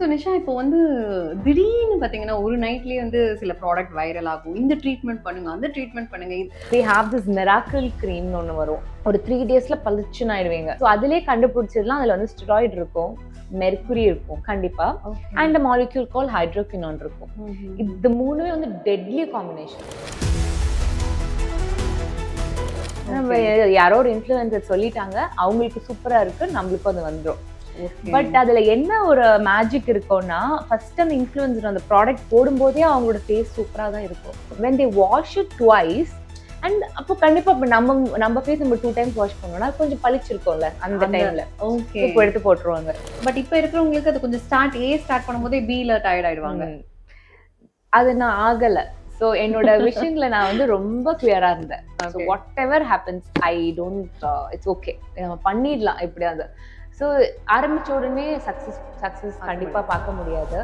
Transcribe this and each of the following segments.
So Nisha இப்போ வந்து திடீர்னு பார்த்தீங்கன்னா ஒரு நைட்லேயே வந்து சில ப்ராடக்ட் வைரல் ஆகும். இந்த ட்ரீட்மெண்ட் பண்ணுங்க, அந்த ட்ரீட்மெண்ட் பண்ணுங்க. they have this miracle cream ஒன்று வரும். ஒரு 3 daysல பளிச்சுன்னு ஆயிடுவீங்க. ஸோ அதிலே கண்டுபிடிச்சிடலாம். அதில் வந்து ஸ்டெராய்டு இருக்கும், மெர்க்குரி இருக்கும் கண்டிப்பா, and a molecule called hydroquinone இருக்கும். இது மூணுமே வந்து டெட்லி காம்பினேஷன். நம்ம யாரோ ஒரு இன்ஃப்ளூயன்சர் சொல்லிட்டாங்க, அவங்களுக்கு சூப்பரா இருக்கு, நம்மளுக்கும் அது வந்துடும். பட் அதுல என்ன ஒரு மேஜிக் இருக்கும்னா, ஃபர்ஸ்ட் அந்த இன்ஃப்ளூயன்சர் அந்த ப்ராடக்ட் போடும்போதே அவங்களோட ஃபேஸ் சூப்பரா தான் இருக்கும். when they wash it twice, and அப்போ கண்டிப்பா நம்ம ஃபேஸ் நம்ம 2 times வாஷ் பண்ணோம்னா கொஞ்சம் பளிச்சிருக்கும்ல அந்த டைம்ல. ஓகே, இப்போ எடுத்து போட்டுருவாங்க. பட் இப்போ இருக்கிறவங்களுக்கு அது கொஞ்சம் ஸ்டார்ட் பண்ணும்போதே பீல டயர்ட் ஆயிடுவாங்க. அது நான் ஆகல. ஸோ என்னோட விஷயங்களை நான் வந்து ரொம்ப கிளியரா இருந்தேன். So what ever happens I don't, it's okay, நம்ம பண்ணிடலாம் எப்படியாவது. ஸோ ஆரம்பிச்ச உடனே சக்ஸஸ் கண்டிப்பா பார்க்க முடியாது.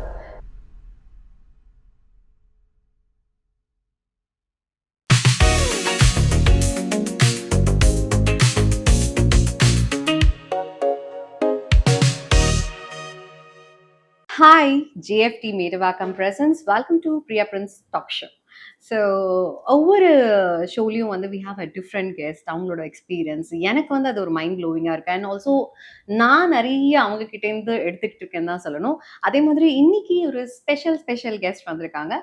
Hi, JFT Medavakam presents. Welcome to Priya Prince Talk Show. So ஒவ்வொரு ஷோலையும் வந்து we have a different guest, அவங்களோட எக்ஸ்பீரியன்ஸ் எனக்கு வந்து அது ஒரு மைண்ட் ப்ளோவிங்காக இருக்கு. அண்ட் ஆல்சோ நான் நிறைய அவங்க கிட்டேருந்து எடுத்துக்கிட்டு இருக்கேன்னு தான் சொல்லணும். அதே மாதிரி இன்னைக்கு ஒரு ஸ்பெஷல் கெஸ்ட் வந்திருக்காங்க.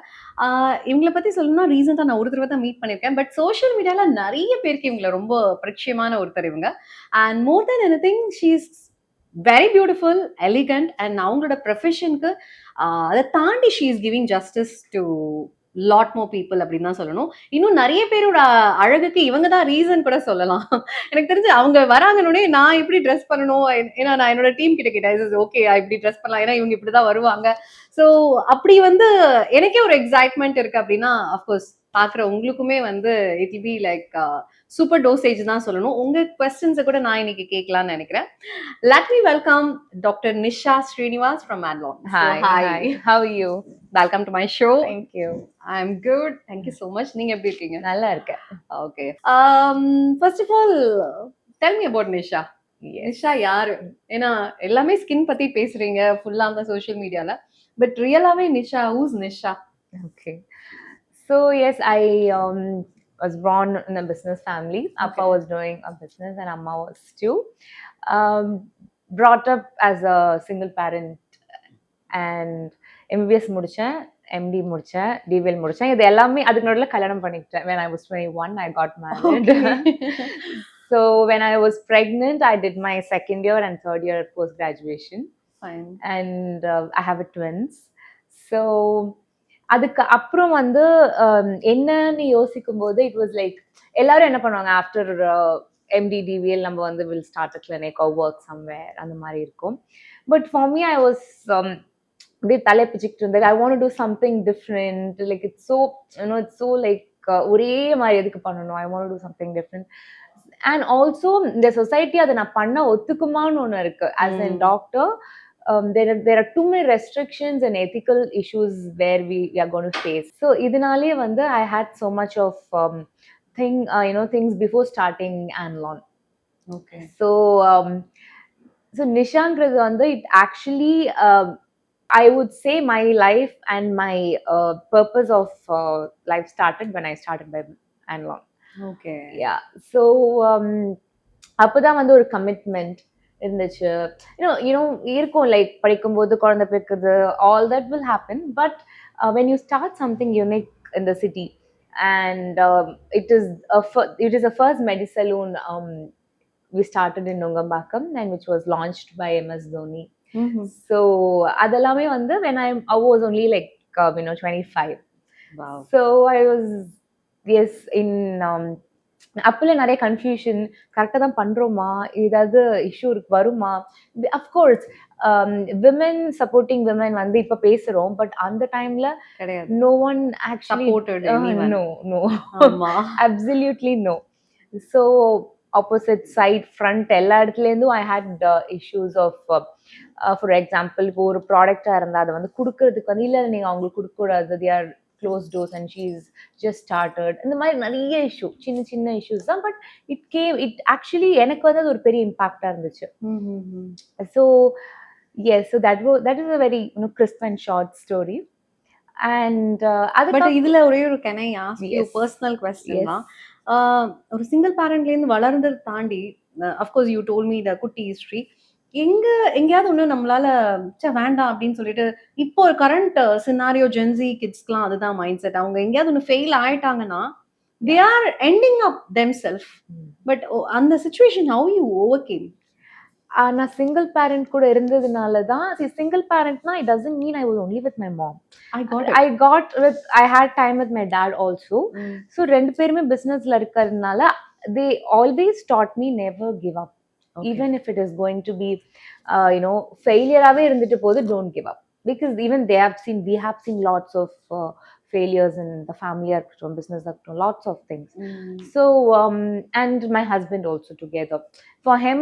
இவங்களை பற்றி சொல்லணும்னா ரீசெண்டாக நான் ஒரு தடவை தான் மீட் பண்ணியிருக்கேன். பட் சோஷியல் மீடியாவில் நிறைய பேருக்கு இவங்களை ரொம்ப பரிச்சயமான ஒருத்தர் இவங்க. And more then any thing she is very beautiful, elegant. And அவங்களோட ப்ரொஃபஷனுக்கு அதை தாண்டி she is giving justice to lot more people அப்படின்னு தான் சொல்லணும். இன்னும் நிறைய பேரோட அழகுக்கு இவங்க தான் ரீசன் கூட சொல்லலாம். எனக்கு தெரிஞ்சு அவங்க வராங்கன்னே நான் எப்படி ட்ரெஸ் பண்ணணும், ஏன்னா நான் என்னோட டீம் கிட்ட கேட்டேன், ஓகே இப்படி ட்ரெஸ் பண்ணலாம், ஏன்னா இவங்க இப்படிதான் வருவாங்க. ஸோ அப்படி வந்து எனக்கே ஒரு எக்ஸைட்மெண்ட் இருக்கு. அப்படின்னா அஃப்கோர்ஸ் பார்க்குற உங்களுக்குமே வந்து it will be like super dosage தான் சொல்லணும். உங்க கொஸ்டின்ஸை கூட நான் இன்னைக்கு கேட்கலாம்னு நினைக்கிறேன். Let me welcome Dr. Nisha Srinivas from Adlon. Hi, how are you? Welcome to my show. Thank you. I'm good. Thank you so much. நீங்க எப்படி இருக்கீங்க? நல்லா இருக்கேன். Okay. First of all, tell me about Nisha. Nisha யாரு? ஏன்னா எல்லாமே skin பத்தி பேசுறீங்க ஃபுல்லா அந்த சோஷியல் மீடியால. பட் ரியலாவே Nisha, who's Nisha? Okay. So yes, I was born in a business family. Okay. Appa was doing a business and Amma was too. Brought up as a single parent and MBS முடிச்சேன், MD முடிச்சேன், DVL முடிச்சேன். இது எல்லாமே அதுக்கு நடுவுல கல்யாணம் பண்ணிக்கிட்டேன். When I was 21, I got married. Okay. So when I was pregnant, I did my second year and third year post graduation. Fine. And I have a twins. So அதுக்கு அப்புறம் வந்து என்னன்னு யோசிக்கும் போது இட் வாஸ் லைக், எல்லாரும் என்ன பண்ணுவாங்க after MD DVL நம்ம வந்து will start a clinic or work somewhere அந்த மாதிரி இருக்கும். But for me I was அப்படியே தலை பிச்சுக்கிட்டு இருந்தது. I want to do something different. Like it's so it's so like ஒரே மாதிரி எதுக்கு பண்ணணும், I want to do something different. And also இந்த சொசைட்டி அதை நான் பண்ண ஒத்துக்குமான்னு ஒன்று இருக்கு. As a doctor, there are too many restrictions and ethical issues where we are going to face. So idinale vandu I had so much of things before starting Adlon. Okay. So Nishankradhu vandu it actually I would say my life and my purpose of life started when I started by Adlon. Okay. Yeah. So appoda vandu ஒரு commitment இருந்துச்சு. இருக்கும் like படிக்கும்போது குழந்தை பிறக்குது, all that will happen. But when you start something unique in the city and it is a first medi salon we started in Nungambakkam and which was launched by MS Dhoni. So adellame vandu when I was only like 25. Wow. So I was in அப்பல நிறைய confusion, கரெக்டாக தான் பண்ணுறோமா, ஏதாவது issue வருமா. Of course women supporting women வந்து இப்போ பேசுகிறோம், பட் அந்த டைமில் no one actually no absolutely no. So opposite side friend எல்லா இடத்துலேருந்தும் I had issues of, for example இப்போ ஒரு ப்ராடக்டாக இருந்தால் அதை வந்து கொடுக்கறதுக்கு வந்து இல்லை நீங்கள் அவங்களுக்கு கொடுக்கக்கூடாது, they are closed doors and she's just started. இந்த மாதிரி நிறைய இஷ்யூ, சின்ன இஷ்யூஸ் தான். பட் இட் ஆக்சுவலி எனக்கு வந்து அது ஒரு பெரிய இம்பாக்டா இருந்துச்சு. So Yes, so that is a very crisp and short story. And but அதுக்கப்புறம் இதுல ஒரே ஒரு can I ask you as personal question as தான். ஒரு சிங்கிள் பேரண்ட்லேருந்து வளர்ந்தது தாண்டி of course you told me the குட்டி ஹிஸ்ட்ரி. எங்க எங்கேயாவது ஒண்ணு நம்மளால ச்சே வேண்டாம் அப்படின்னு சொல்லிட்டு இப்போ கரண்ட் சினாரியோ ஜென்சி கிட்ஸ்க்குலாம் அதுதான் மைண்ட் செட். அவங்க எங்கேயாவது ஒண்ணு ஃபெயில் ஆயிட்டாங்கன்னா they are ending up them self. But அந்த situation how you overcame? நான் சிங்கிள் பேரண்ட் கூட இருந்ததுனால தான் சிங்கிள் பேரண்ட்னா it doesn't mean I was only with my mom. I had time with my dad also. So ரெண்டு பேருமே பிசினஸ்ல இருக்கிறதுனால they always taught me never give up. Okay. Even if it is going to be failure-ஆவே இருந்துட்டு போகுது, don't give up. Because even we have seen lots of failures in the family or business, lots of things. So and my husband also together. For him,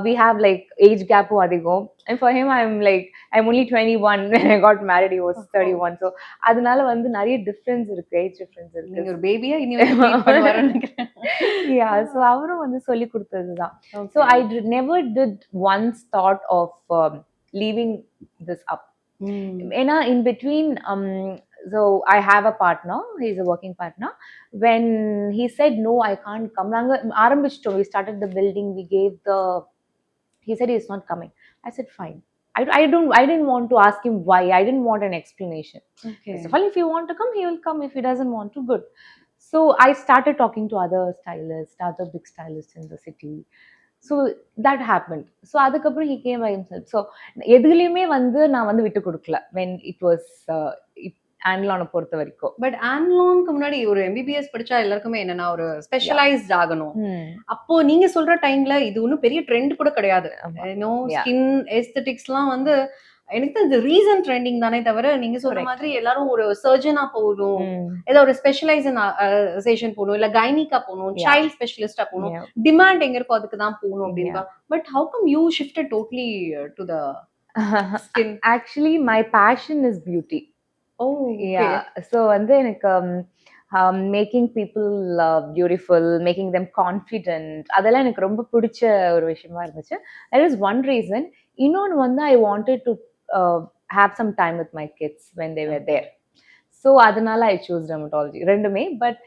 we have like age gap adigo, and for him I'm only 21 when I got married. He was 31. So adanaala vandu nariya difference irukku, age difference irukku. நீங்க ஒரு பேபியா இனி meet பண்ணுவாருன்னு நினைக்கிறேன். Yeah, so அவரும் வந்து சொல்லி கொடுத்ததுதான். So I never did once thought of leaving this up. ஏன்னா in between so I have a partner, he's a working partner. When he said no, I can't come, நாங்க ஆரம்பிச்சிட்டோம், we started the building, he said he's not coming. I said fine. I didn't want to ask him why. I didn't want an explanation. Okay. First of all, if he want to come, he will come. If he doesn't want to, good. So I started talking to other stylists, other big stylists in the city. So that happened. So adukapra he came by himself. So எதுலயுமே வந்து நான் வந்து விட்டு கொடுக்கல when it was ஆன்லானை பொறுத்த வரைக்கும். But ஆன்லானுக்கு முன்னாடி ஒரு எம்பிபிஎஸ் படிச்சா எல்லாருக்குமே என்னன்னா ஒரு ஸ்பெஷலைஸ்ட் ஆகணும். அப்போ நீங்க சொல்ற டைம்ல இது ஒன்றும் பெரிய ட்ரெண்ட் கூட கிடையாது. ஸ்கின் எஸ்தெட்டிக்ஸ்லாம் வந்து எனக்கு இது ரீசன்ட் ட்ரெண்டிங் தானே தவிர நீங்க சொல்ற மாதிரி எல்லாரும் ஒரு சர்ஜனா போகணும், ஏதோ ஒரு ஸ்பெஷலைசேஷன் போகணும், இல்ல கைனிக்கா போகணும், சைல்ட் ஸ்பெஷலிஸ்டா போகணும், டிமாண்ட் எங்க இருக்கோ அதுக்கு தான் போகணும் அப்படின்னு. But how come you shifted totally to the skin? Actually my passion is beauty. Oh, okay. Yeah. So வந்து எனக்கு making people beautiful, making them confident, அதெல்லாம் எனக்கு ரொம்ப பிடிச்ச ஒரு விஷயமா இருந்துச்சு. That is one reason. இன்னொன்று வந்து I wanted to have some time with my kids when they were there. So அதனால ஐ சூஸ் டெர்மட்டாலஜி ரெண்டுமே. பட்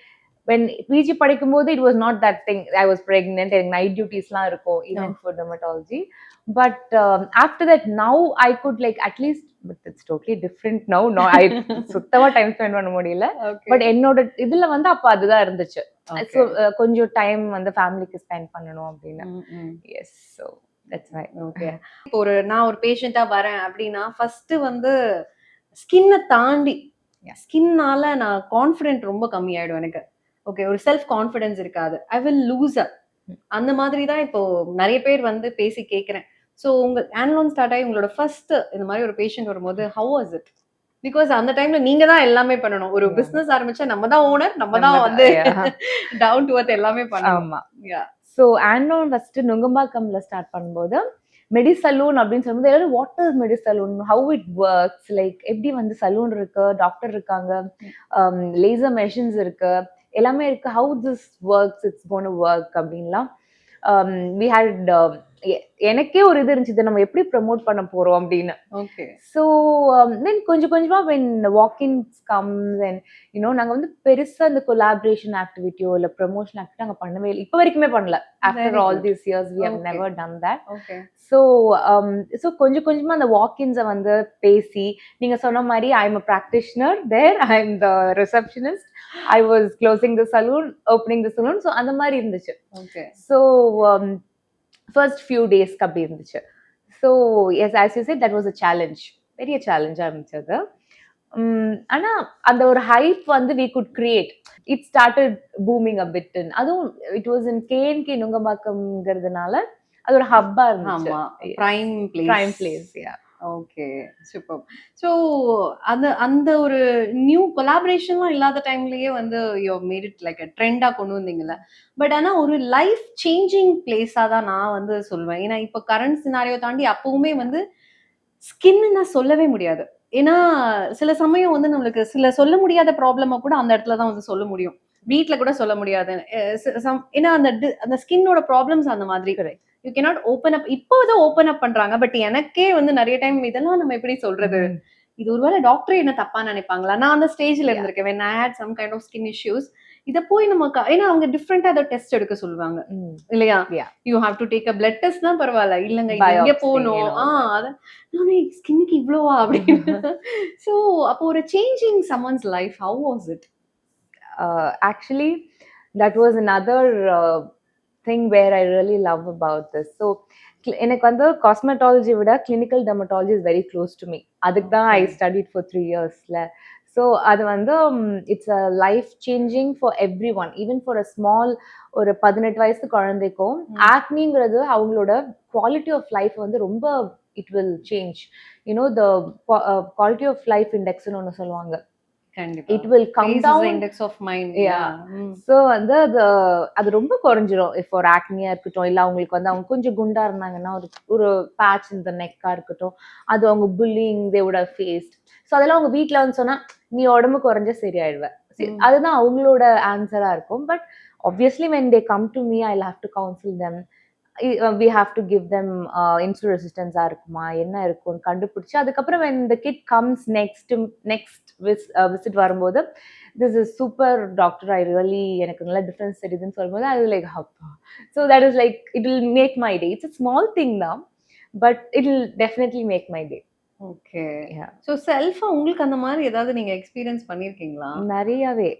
வென் பிஜி படிக்கும்போது it was not that thing. I was pregnant, எனக்கு night டியூட்டிஸ்லாம் இருக்கும் even for dermatology. But after that now I could like at least, but it's totally different now. No, I சுத்தமா time spend பண்ண முடியல. But என்னோட இதுல வந்து அப்ப அதுதான் இருந்துச்சு. ஸோ கொஞ்சம் டைம் வந்து ஃபேமிலிக்கு ஸ்பெண்ட் பண்ணணும் அப்படின்னு. Yes, so that's why. Okay. இப்போ நான் ஒரு பேஷண்டா வரேன் அப்படின்னா ஃபர்ஸ்ட் வந்து ஸ்கின்னை தாண்டி ஸ்கின்னால நான் கான்ஃபிடென்ட் ரொம்ப கம்மியாயிடும் எனக்கு. ஓகே, ஒரு செல்ஃப் கான்ஃபிடன்ஸ் இருக்காது. ஐ வில் லூஸ் அப். அந்த மாதிரி தான் இப்போ நிறைய பேர் வந்து பேசி கேட்குறேன். ஸோ உங்க ஆன்லோன் ஸ்டார்ட் ஆகி உங்களோட ஃபர்ஸ்ட் இந்த மாதிரி ஒரு பேஷண்ட் வரும்போது ஹவ் வாஸ் இட்? பிகாஸ் அந்த டைம்ல நீங்க தான் எல்லாமே பண்ணணும். ஒரு பிசினஸ் ஆரம்பிச்சா நம்ம தான் ஓனர், நம்ம தான் வந்து டவுன் டு அர்த் எல்லாமே பண்ணணும். ஸோ ஆன்லோன் ஃபர்ஸ்ட் நுங்கம்பாக்கம்ல ஸ்டார்ட் பண்ணும்போது மெடி சலூன் அப்படின்னு சொல்லும்போது எல்லாரும் what is medi salon, how it works, like எப்படி வந்து சலூன் இருக்கு, டாக்டர் இருக்காங்க, லேசர் மெஷின்ஸ் இருக்கு, எல்லாமே இருக்கு, how this works, it's gonna work அப்படின்லாம் we had எனக்கே ஒரு இது இருந்துச்சு, நம்ம எப்படி ப்ரமோட் பண்ண போறோம் அப்படின்னு. ஓகே. ஸோ தென் கொஞ்சம் கொஞ்சமா when walk-ins comes and நாங்க வந்து பெருசா இந்த கொலாபரேஷன் ஆக்டிவிட்டியோ இல்ல ப்ரமோஷன் ஆக்டிவிட்டி நாங்க பண்ணவே இல்லை, இப்போ வரைக்குமே பண்ணல. After all these years we have never done that. So கொஞ்சம் கொஞ்சமா அந்த வாக்-இன்ஸை வந்து பேசி, நீங்க சொன்ன மாதிரி I am a practitioner there, I am the receptionist, I was closing the salon, opening the salon. So அந்த மாதிரி இருந்துச்சு. ஸோ first few days அப்படி இருந்துச்சு. So yes, as you said, that was a challenge, பெரிய சேலஞ்சா இருந்துச்சு. ஆனா அந்த ஒரு ஹைப் வந்து we could create, it started booming a bit. அதுவும் it was in KNK நுங்கம்பாக்கம்ங்கிறதுனால அது ஒரு ஹப்பா இருந்துச்சு. prime place. Yeah. Okay, super. So அந்த ஒரு நியூ கொலாபரேஷன்லாம் இல்லாத டைம்லயே வந்து யூ மேட் இட் லைக் ட்ரெண்டா கொண்டு வந்தீங்கல்ல. பட் ஆனால் ஒரு லைஃப் சேஞ்சிங் பிளேஸாக தான் நான் வந்து சொல்வேன். ஏன்னா இப்போ கரண்ட் சினாரியோ தாண்டி அப்பவுமே வந்து ஸ்கின்னு நான் சொல்லவே முடியாது. ஏன்னா சில சமயம் வந்து நம்மளுக்கு சில சொல்ல முடியாத ப்ராப்ளமை கூட அந்த இடத்துல தான் வந்து சொல்ல முடியும், வீட்டில் கூட சொல்ல முடியாது. ஏன்னா அந்த ஸ்கின்னோட ப்ராப்ளம்ஸ் அந்த மாதிரி. You cannot open up. இப்போதான் ஓப்பன் அப் பண்றாங்க. பட் எனக்கே வந்து நிறைய டைம் இதெல்லாம் நம்ம எப்படி சொல்றது, இது ஒருவேளை டாக்டர் என்ன தப்பா நினைப்பாங்களா? நான் அந்த ஸ்டேஜ்ல இருந்திருக்கேன். when I had some kind of skin issues. இத போய் நமக்கு ஏன்னா அவங்க டிஃபரெண்டா ஏதோ டெஸ்ட் எடுக்க சொல்லுவாங்க இல்லையா? You have to take a blood test தான் பரவாயில்ல, இல்லங்க இது இங்க போகணும். அத நானே ஸ்கின்னுக்கு இவ்வளோவா அப்படின்னு. ஸோ அப்போ ஒரு changing someone's life, how was it? Actually, that was another thing where I really love about this. So எனக்கு வந்து காஸ்மெட்டாலஜி விட clinical dermatology is very close to me. அதுக்கு தான் ஐ ஸ்டடிட் ஃபார் 3 இயர்ஸ்ல. ஸோ அது வந்து it's a life changing for every one, even for a small ஒரு 18 வயசு குழந்தைக்கும் ஆக்னிங்கிறது அவங்களோட குவாலிட்டி ஆஃப் லைஃப் வந்து ரொம்ப it will change. You know the quality of life இண்டெக்ஸ்னு ஒன்று சொல்லுவாங்க. It will come down. Index of mind. So வந்து அது ரொம்ப குறைஞ்சிரும். இப்போ ஒரு ஆக்னியா இருக்கட்டும், இல்ல அவங்களுக்கு வந்து அவங்க கொஞ்சம் குண்டா இருந்தாங்கன்னா ஒரு பேட்ச் இந்த நெக்கா இருக்கட்டும், அது அவங்க bullying they would have faced. So அதெல்லாம் அவங்க வீட்டில் வந்து சொன்னா நீ உடம்பு குறைஞ்ச சரியாயிடுவ, அதுதான் அவங்களோட ஆன்சரா இருக்கும். But obviously when they come to me, I'll have to counsel them. We have to give them insulin resistance இருக்குமா என்ன இருக்கும்னு கண்டுபிடிச்சு அதுக்கப்புறம் when the kid comes next visit வரும்போது this is super doctor, I really எனக்கு நல்ல difference தெரியுதுன்னு சொல்லும்போது அது லைக் அப்பா. So that is like it will make my day. It's a small thing now, but it will definitely make my day. Okay. So செல்ஃபா உங்களுக்கு அந்த மாதிரி ஏதாவது நீங்க எக்ஸ்பீரியன்ஸ் பண்ணிருக்கீங்களா? நிறையவே.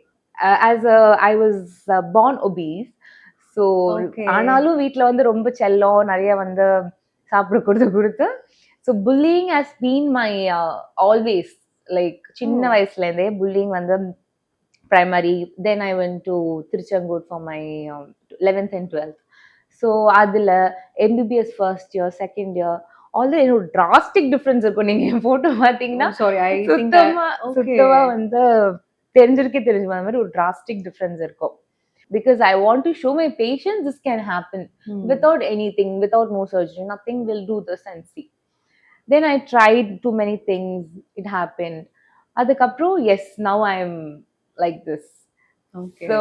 as I was born obese. So ஆனாலும் வீட்டில் வந்து ரொம்ப செல்லம் நிறைய வந்து சாப்பிட கொடுத்து so bullying has been my always. Like சின்ன வயசுலேருந்தே புல்லிங் வந்து primary. Then I went to Tiruchengode for my 11th and 12th. So அதில் MBBS first year second year already என்னோட டிராஸ்டிக் டிஃப்ரென்ஸ் இருக்கும். நீங்கள் என் ஃபோட்டோ பார்த்தீங்கன்னா சுத்தமாக வந்து தெரிஞ்ச மாதிரி ஒரு டிராஸ்டிக் டிஃப்ரென்ஸ் இருக்கும். Because I want to show my patients this can happen without anything, without no surgery, nothing will do this and see. Then I tried too many things, it happened. Adukapro yes, now I am like this. Okay. So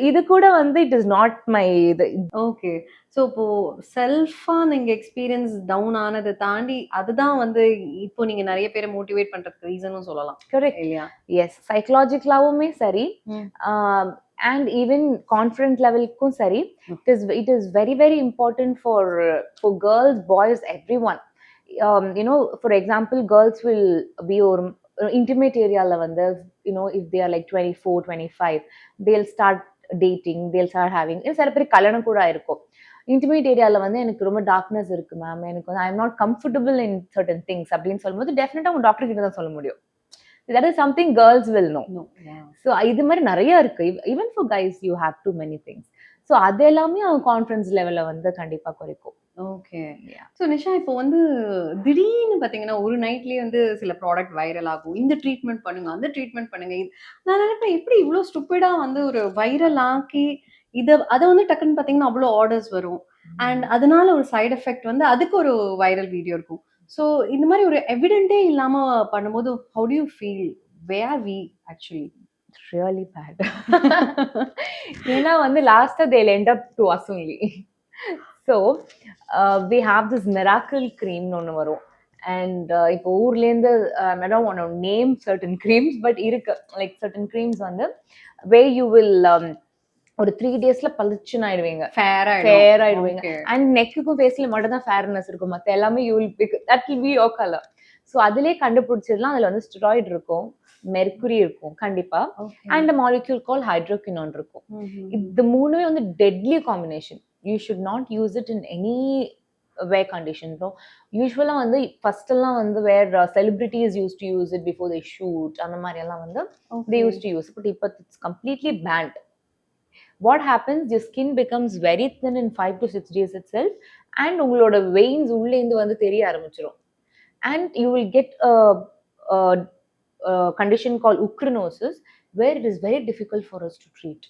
idu kuda vandu it is not my okay. So இப்போ செல்ஃபா நீங்க experience down ஆனதை தாண்டி அதுதான் வந்து இப்போ நீங்க நிறைய பேரை மோட்டிவேட் பண்றதுக்கு ரீசனும் சொல்லலாம். கரெக்ட் இல்லையா? எஸ், சைக்கலாஜிக்கலாவுமே சரி and even confidence level ku sari, it is very very important for girls, boys, everyone. You know, for example, girls will be or intimate area la vanda, you know, if they are like 24 25, they'll start dating, they'll start having sara peri kalyanam kuda irukum. Intimate area la vanda enakku romba darkness irukku ma'am, enakku I am not comfortable in certain things அப்படினு சொல்லும்போது டெஃபினட்டா உங்க doctor கிட்ட தான் சொல்ல முடியும். That is something girls will know. So இது மாதிரி நிறைய இருக்கு. Even for guys you have too many things. So அது எல்லாமே அவங்க கான்ஃபிடன்ஸ் லெவல்ல வந்து கண்டிப்பா குறைக்கும். ஓகே. ஸோ நிஷா, இப்போ வந்து திடீர்னு பார்த்தீங்கன்னா ஒரு நைட்லேயே வந்து சில ப்ராடக்ட் வைரல் ஆகும். இந்த ட்ரீட்மெண்ட் பண்ணுங்க, அந்த ட்ரீட்மெண்ட் பண்ணுங்க. நான் நினைப்பேன் எப்படி இவ்வளோ ஸ்டூப்பிடாக வந்து ஒரு வைரல் ஆக்கி அதை வந்து டக்குன்னு பார்த்தீங்கன்னா அவ்வளோ ஆர்டர்ஸ் வரும். அண்ட் அதனால ஒரு சைடு எஃபெக்ட் வந்து அதுக்கு ஒரு வைரல் வீடியோ இருக்கும். ஸோ இந்த மாதிரி ஒரு எவிடென்ட்டே இல்லாம பண்ணும்போது how do you feel? Where are we actually? It's really bad. ஏன்னா வந்து லாஸ்டா they'll end up to us only. So we have this miracle cream ஒன்று வரும். And இப்போ ஊர்லேருந்து I don't want to name certain creams, but இருக்கு like certain creams வந்து where you will ஒரு 3 daysல பளிச்சுன்னு ஆயிடுவீங்க, ஃபேர் ஆயிடுவீங்க. அண்ட் நெக்குக்கும் ஃபேஸ்ல மட்டும் தான் ஃபேர்னஸ் இருக்கும், மற்ற எல்லாமே you will big that will be your colour. So அதிலே கண்டுபிடிச்சிடலாம். அதில் வந்து ஸ்டெராய்டு இருக்கும், மெர்க்குரி இருக்கும் கண்டிப்பா, அண்ட் மாலிக்யூல் கால் ஹைட்ரோகினோன் இருக்கும். இது மூணுமே வந்து deadly combination. You should not use it in any where condition. யூஸ்வலா வந்து ஃபர்ஸ்ட் எல்லாம் வந்து where celebrities use to use it before they shoot, அந்த மாதிரி எல்லாம் வந்து they use to use. But இப்போ it's completely banned. What happens, your skin becomes very thin in 5 to 6 days itself, and உங்களோட veins உள்ளே இருந்து வந்து தெரிய ஆரம்பிச்சிரும். And you will get a condition called ukrinosis, where it is very difficult for us to treat.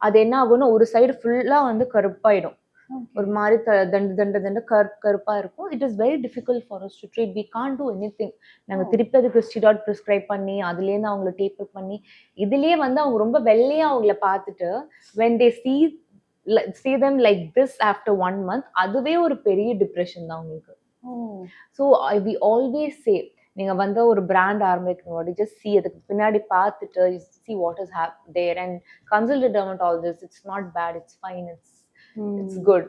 அது என்ன ஆகும்னா ஒரு சைடு ஃபுல்லா வந்து கருப்பாயிடும், ஒரு மாதிரி தண்டு கருப்பா இருக்கும். It is very difficult for us to treat. We can't do anything. நாங்க திருப்பி அதுக்கு ஸ்டீராய்டு ப்ரிஸ்கிரைப் பண்ணி அதுலேருந்து அவங்கள டேப்பர் பண்ணி இதுலயே வந்து அவங்க ரொம்ப வெள்ளையா அவங்கள பார்த்துட்டு when they see see them like this after 1 month, அதுவே ஒரு பெரிய டிப்ரெஷன் தான் உங்களுக்கு. ஸோ we always say, நீங்க வந்து ஒரு பிராண்ட் ஆரம்பிக்கும் just see அதுக்கு பின்னாடி பார்த்துட்டு see what is there and consult a dermatologist. It's not bad, it's fine, it's good.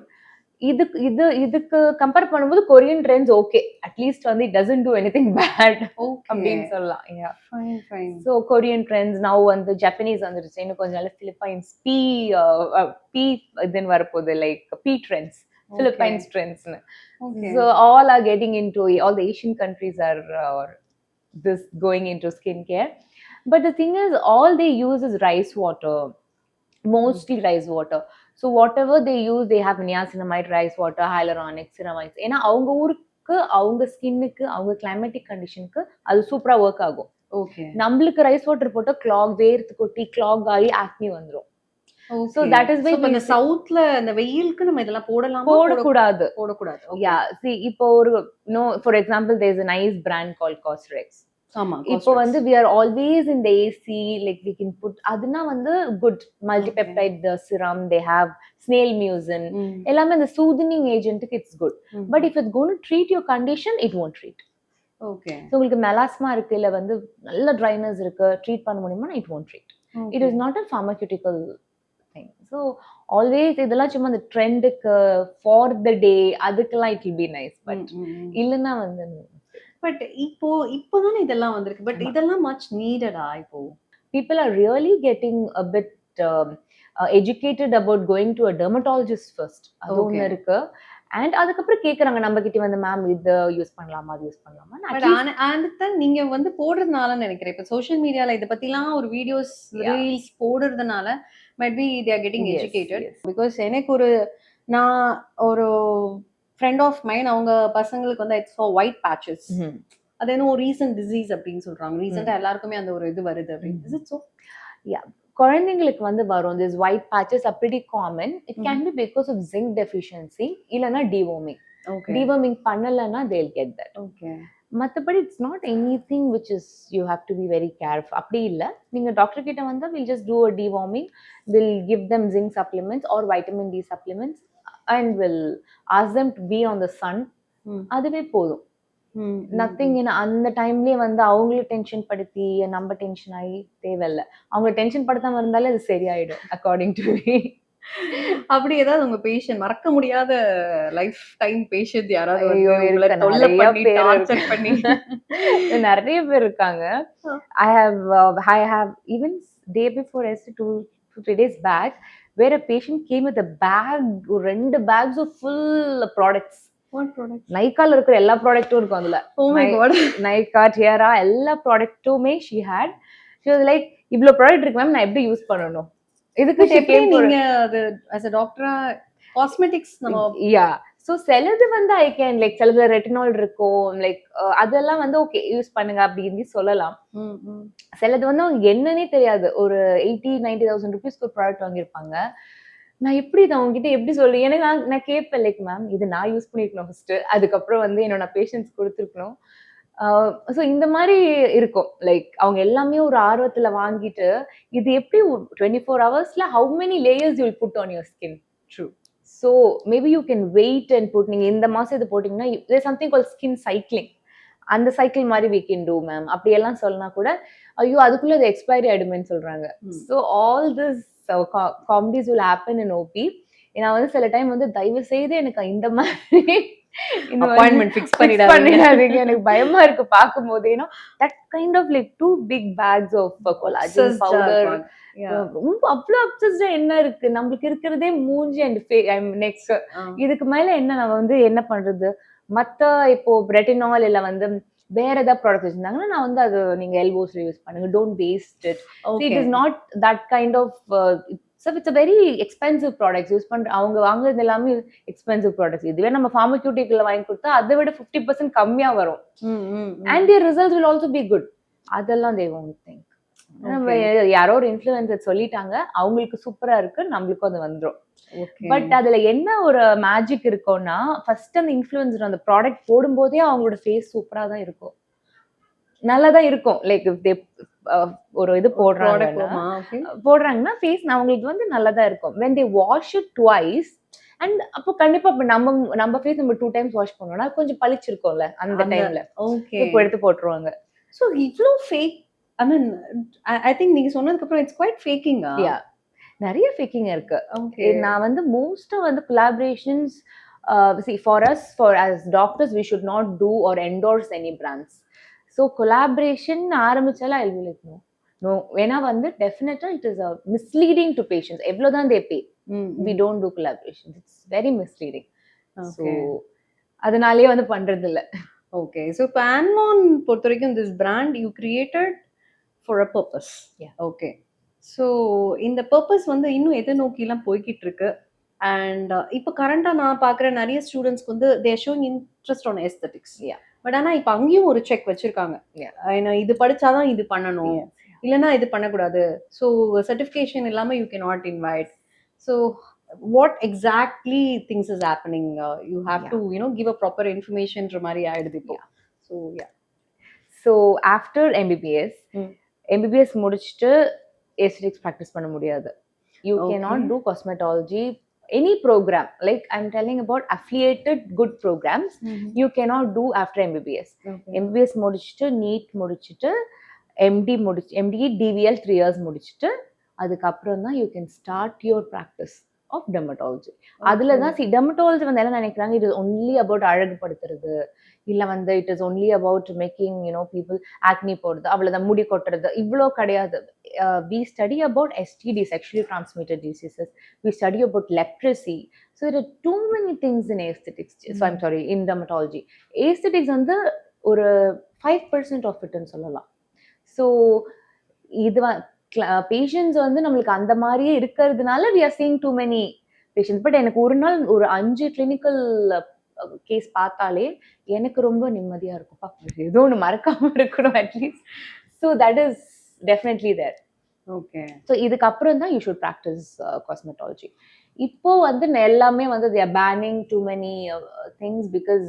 இதுக்கு கம்பேர் பண்ணும்போது கொரியன் ட்ரெண்ட்ஸ் ஓகே, அட்லீஸ்ட் வந்து it doesn't do anything bad அப்படின்னு சொல்லலாம். ஸோ கொரியன் ட்ரெண்ட்ஸ் நவ் வந்து Japanese வந்துருச்சு, இன்னும் கொஞ்சம் நாள் பிலிப்பைன்ஸ் பி இதுன்னு வரப்போகுது, like P trends, Philippines trends. So all are getting into, all the Asian countries are this going into skincare. But the thing is, all they use is rice water, mostly rice water. So whatever they use, they have niacinamide, rice water, hyaluronic, ceramides. ஏன்னா அவங்க ஊருக்கு, அவங்க ஸ்கின்னுக்கு, அவங்க climatic கண்டிஷனுக்கு அது சூப்பரா work ஆகும். ஓகே, நம்மளுக்கு ரைஸ் வாட்டர் போட்டா கிளாக், வேர்த்து கொட்டி கிளாக் ஆகி ஆக்னி வந்துரும். So that is why இந்த சவுத்ல இந்த வெயிலுக்கு நம்ம இதெல்லாம் போடக்கூடாது. Yeah, see, இப்போ ஒரு for example, there is a nice brand called Cosrx. இப்போ வந்து we are always in the AC, like we can put aduna வந்து good multipeptide serum, they have snail mucin, எல்லாமே the soothing agent, it's good. But if it's going to treat your condition, it won't treat. Okay, so உங்களுக்கு melasma இருக்கு, இல்ல வந்து நல்ல dryness இருக்கு, treat பண்ண முடியுமா? It won't treat. It is not a pharmaceutical thing. So always இதெல்லாம் சும்மா அந்த ட்ரெண்டுக்கு for the day அதுக்கெல்லாம் it will be nice, but இல்லனா வந்து பட் இப்போதானே இதெல்லாம் வந்திருக்கு, பட் இதெல்லாம் much needed-ஆ? இப்போ people are really getting a bit educated about going to a dermatologist first. அது ஒண்ணு இருக்கு. அண்ட் அதுக்கப்புறம் கேக்குறாங்க நம்ம கிட்ட வந்து, மேம் இது யூஸ் பண்ணலாமா, அது யூஸ் பண்ணலாமா? அண்ட் நீங்க வந்து போடுறதுனால நினைக்கிறேன், இப்போ சோஷியல் மீடியால இதை பத்திலாம் ஒரு வீடியோஸ் ரீல்ஸ் போடுறதுனால maybe they are getting educated. Because எனக்கு நான் ஒரு ஃப்ரெண்ட் ஆஃப் மைன், அவங்க பசங்களுக்கு வந்து இட்ஸ் ஃபார் ஒயிட் பேச்சஸ், அது என்ன ஒரு ரீசன்ட் டிசீஸ் அப்படின்னு சொல்றாங்க. ரீசெண்டா எல்லாருக்குமே அந்த ஒரு இது வருது அப்படின்னு. Is it so? Yeah, குழந்தைங்களுக்கு வந்து வரும். These white patches are pretty common. It can be because of zinc deficiency இல்லனா deworming. Okay, deworming பண்ணலனா they'll get that. Okay, மத்தபடி it's not anything which is you have to be very careful. அப்படி இல்ல, நீங்க doctor கிட்ட வந்தா we'll just do a deworming, we'll give them zinc supplements or vitamin D supplements and we'll ask them to be on the sun. அதுவே போதும். Nothing. அந்த டைம்லயே வந்து அவங்களே டென்ஷன் படுத்தி நம்ம டென்ஷன் ஆகி தேவையில்லை. அவங்க டென்ஷன் படுத்தாம இருந்தாலே அது சரியாயிடும் அக்கார்டிங் டு மீ. அப்படி ஏதாவது உங்க பேஷண்ட், மறக்க முடியாத லைஃப் டைம் பேஷண்ட் யாராவது நிறைய பேர் இருக்காங்க. I have even day before yesterday, 2-3 days back, where a patient came with a bag, 2 bags of full products. What products? நைக்கால இருக்கிற எல்லா ப்ராடக்ட்டும் இருக்கும் அதுல. Oh my god, நைக்கா, டியரா, எல்லா ப்ராடக்ட்டுமே she had. She was like, இவ்ளோ ப்ராடக்ட் இருக்கு மேம், நான் எப்படி use பண்ணணும்? இதுக்கு நீங்க அது as a doctor காஸ்மெட்டிக்ஸ் நம்ம சோ சிலது வந்து ஐ கேன் லைக், சிலது ரெட்டினால் இருக்கும், லைக் அதெல்லாம் வந்து ஓகே யூஸ் பண்ணுங்க அப்படின்னு சொல்லலாம். சிலது வந்து அவங்க என்னன்னே தெரியாது, ஒரு 80,000-90,000 ருபீஸ்க்கு ஒரு ப்ராடக்ட் வாங்கியிருப்பாங்க. நான் எப்படி இதை அவங்ககிட்ட எப்படி சொல்றேன்? எனக்கு நான் கேட்பேன், லைக் மேம் இது நான் யூஸ் பண்ணிருக்கணும் ஃபர்ஸ்ட், அதுக்கப்புறம் வந்து என்னோட பேஷண்ட்ஸ் கொடுத்துருக்கணும். ஸோ இந்த மாதிரி இருக்கும். லைக் அவங்க எல்லாமே ஒரு ஆர்வத்துல வாங்கிட்டு, இது எப்படி 24 hours how many layers you will put on your skin. True. So maybe you can wait and put, நீங்க இந்த மாசம் இது போட்டீங்கன்னா there something call skin cycling, அந்த சைக்கிள் மாதிரி we can do மேம் அப்படியெல்லாம் சொன்னா கூட, ஐயோ அதுக்குள்ள அது எக்ஸ்பைரி ஆயிடுமேன்னு சொல்றாங்க. So all this comedies will happen in OP. நான் வந்து சில டைம் வந்து தயவு செய்து எனக்கு இந்த மாதிரி அப்பாயின்ட்மென்ட் ஃபிக்ஸ் பண்ணிடாதீங்க, எனக்கு பயமா இருக்கு பாக்கும்போது. ஏன்னா that kind of like 2 big bags of collagen powder, ரொம்ப அவ்வளவு அப்சஸ்டா என்ன இருக்கு நம்மளுக்கு இருக்கிறதே மூஞ்சி அண்ட் நெக்ஸ்ட், இதுக்கு மேல என்ன நம்ம வந்து என்ன பண்றது? மத்த இப்போ ரெட்டினால் இல்ல வந்து வேற ஏதாவது ப்ராடக்ட் வச்சிருந்தாங்கன்னா நான் வந்து அது நீங்க எல்போஸ்ல யூஸ் பண்ணுங்க, don't waste it. It is not that kind of, so it's a very expensive products use பண்ற, அவங்க வாங்குறது எல்லாமே எக்ஸ்பென்சிவ் ப்ராடக்ட்ஸ். இதுவே நம்ம ஃபார்மசூட்டிக்கல்ல வாங்கி கொடுத்தா அதை விட 50% கம்மியா வரும். and their results will also be good. அதெல்லாம் they won't think. யாரோ ஒரு இன்ஃப்ளூயன்சர் சொல்லிட்டாங்க, அவங்களுக்கு சூப்பரா இருக்கு, நம்மளுக்கும் அது வந்துடும். பட் அதுல என்ன ஒரு மேஜிக் இருக்கும்னா, ஃபர்ஸ்ட் அந்த இன்ஃப்ளூயன்சர் அந்த ப்ராடக்ட் போடும்போதே அவங்களோட ஃபேஸ் சூப்பரா தான் இருக்கும், நல்லாதான் இருக்கும். லைக் ஒரு இது ப்ராடக்ட் போடுறாங்கன்னா ஓகே. ஃபேஸ் அவங்களுக்கு வந்து நல்லா தான் இருக்கும். when they wash it twice and அப்போ கண்டிப்பா இப்ப நம்ம ஃபேஸ் நம்ம 2 டைம்ஸ் வாஷ் பண்ணோம்னா கொஞ்சம் பளிச்சிருக்கும்ல அந்த அந்த டைம்ல. ஓகே. இப்போ எடுத்து போட்டுருவாங்க. ஸோ இவ்ளோ fake I mean I think நீங்க சொன்னதுக்கு அப்புறம் இட்ஸ் குவைட் ஃபேக்கிங்கா? யா நிறைய ஃபேக்கிங் இருக்கு. ஓகே. நான் வந்து மோஸ்டா வந்து collaborations see for us for as doctors we should not do or endorse any brands. So collaboration ஆரம்பிச்சால I will like no ஏன்னா வந்து definitely it is a misleading to patients. எவ்வளவுதான் they pay. We don't do collaborations. It's very misleading. So அதனாலேயே வந்து பண்றது இல்ல. Okay. So இப்போ ஆன்லான் பொறுத்த வரைக்கும் this brand you created for a purpose. Okay. So இந்த பர்பஸ் வந்து இன்னும் எதை நோக்கிலாம் போய்கிட்டு இருக்கு? அண்ட் இப்போ கரண்டா நான் பார்க்குற நிறைய ஸ்டூடெண்ட்ஸ்க்கு வந்து they are showing interest on aesthetics. But ஆனால் இப்போ அங்கேயும் ஒரு செக் வச்சிருக்காங்க. ஏன்னா இது படிச்சாதான் இது பண்ணணும், இல்லைன்னா இது பண்ணக்கூடாது. ஸோ சர்டிஃபிகேஷன் இல்லாமல் you can not invite. So what exactly things is happening? You have to give a proper information மாதிரி ஆயிடுது இப்போ. So yeah. So after MBBS MBBS முடிச்சிட்டு aesthetics practice பண்ண முடியாது. You cannot do cosmetology any program like I'm telling about affiliated good programs. You cannot do after MBBS. MBBS முடிச்சிட்டு NEET முடிச்சிட்டு MD DVL 3 years முடிச்சிட்டு அதுக்கு அப்புறம் தான் you can start your practice of dermatology. அதுல தான் dermatology வந்து என்ன நினைக்கிறாங்க, it is only about அழகுபடுத்துறது, இல்ல வந்து it is only about making people acne போடுறது, அவ்வளவுதான் முடி கொட்டுறது, இவ்வளோ கிடையாது. We study about STD, sexually transmitted diseases. We study about leprosy. So there are too many things in aesthetics. So I'm sorry, in dermatology. Aesthetics வந்து ஒரு 5% of it ன்னு சொல்லலாம். ஸோ இது பேஷண்ட்ஸ் வந்து நம்மளுக்கு அந்த மாதிரியே இருக்கிறதுனால we are seeing too many patients. But எனக்கு ஒரு நாள் ஒரு 5 கிளினிக்கல் கேஸ் பார்த்தாலே எனக்கு ரொம்ப நிம்மதியா இருக்கும்ப்பா, ஏதோ ஒன்று மறக்காம இருக்கணும் at least. So that is definitely there. Okay. So இதுக்கப்புறம் தான் யூ ஷுட் ப்ராக்டிஸ் காஸ்மெட்டாலஜி. இப்போ வந்து எல்லாமே வந்து they are banning too many things because